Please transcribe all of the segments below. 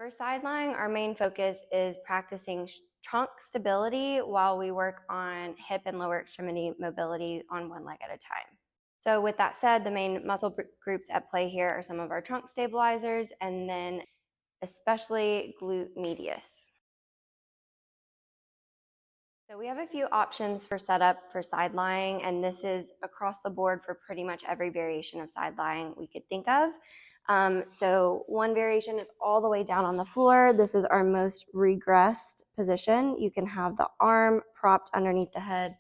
For side lying, our main focus is practicing trunk stability while we work on hip and lower extremity mobility on one leg at a time. So with that said, the main muscle groups at play here are some of our trunk stabilizers and then especially glute medius. So we have a few options for setup for side lying, and this is across the board for pretty much every variation of side lying we could think of. So one variation is all the way down on the floor. This is our most regressed position. You can have the arm propped underneath the head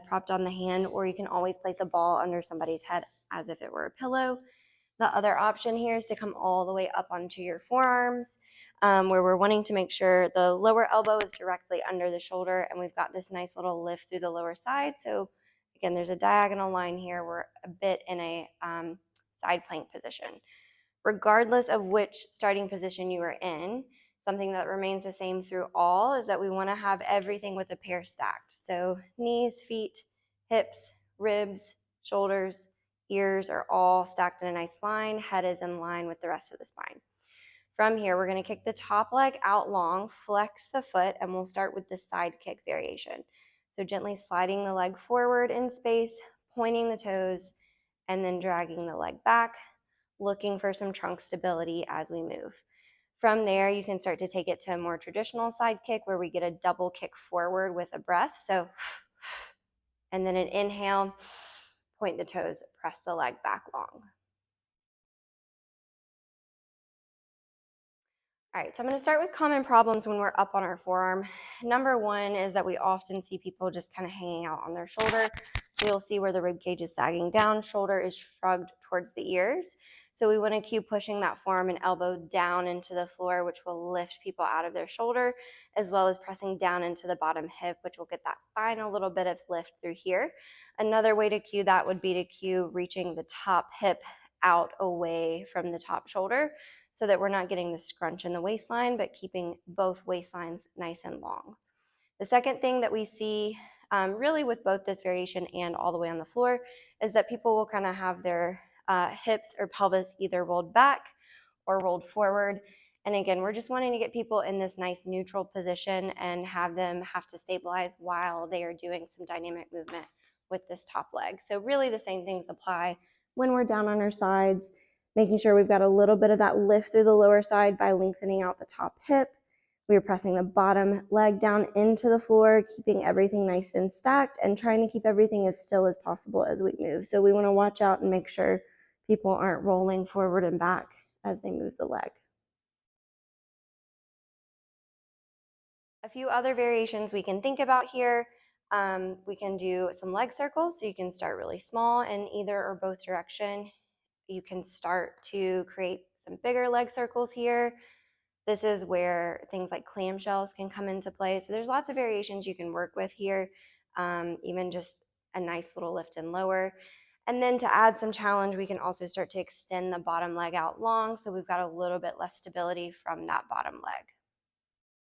propped on the hand, or you can always place a ball under somebody's head as if it were a pillow. The other option here is to come all the way up onto your forearms, where we're wanting to make sure the lower elbow is directly under the shoulder, and we've got this nice little lift through the lower side. So again, there's a diagonal line here. We're a bit in a side plank position. Regardless of which starting position you are in, something that remains the same through all is that we want to have everything with a pair stacked. So knees, feet, hips, ribs, shoulders, ears are all stacked in a nice line. Head is in line with the rest of the spine. From here, we're going to kick the top leg out long, flex the foot, and we'll start with the side kick variation. So gently sliding the leg forward in space, pointing the toes, and then dragging the leg back, looking for some trunk stability as we move. From there, you can start to take it to a more traditional side kick where we get a double kick forward with a breath. So, and then an inhale, point the toes, press the leg back long. All right, so I'm going to start with common problems when we're up on our forearm. Number one is that we often see people just kind of hanging out on their shoulder. So you'll see where the rib cage is sagging down, shoulder is shrugged towards the ears. So we want to keep pushing that forearm and elbow down into the floor, which will lift people out of their shoulder, as well as pressing down into the bottom hip, which will get that final little bit of lift through here. Another way to cue that would be to cue reaching the top hip out away from the top shoulder, so that we're not getting the scrunch in the waistline, but keeping both waistlines nice and long. The second thing that we see really with both this variation and all the way on the floor is that people will kind of have their hips or pelvis either rolled back or rolled forward. And again, we're just wanting to get people in this nice neutral position and have them have to stabilize while they are doing some dynamic movement with this top leg. So really the same things apply when we're down on our sides, making sure we've got a little bit of that lift through the lower side by lengthening out the top hip. We are pressing the bottom leg down into the floor, keeping everything nice and stacked and trying to keep everything as still as possible as we move. So we want to watch out and make sure people aren't rolling forward and back as they move the leg. A few other variations we can think about here. We can do some leg circles, so you can start really small in either or both direction. You can start to create some bigger leg circles here. This is where things like clamshells can come into play. So there's lots of variations you can work with here, even just a nice little lift and lower. And then to add some challenge, we can also start to extend the bottom leg out long, so we've got a little bit less stability from that bottom leg.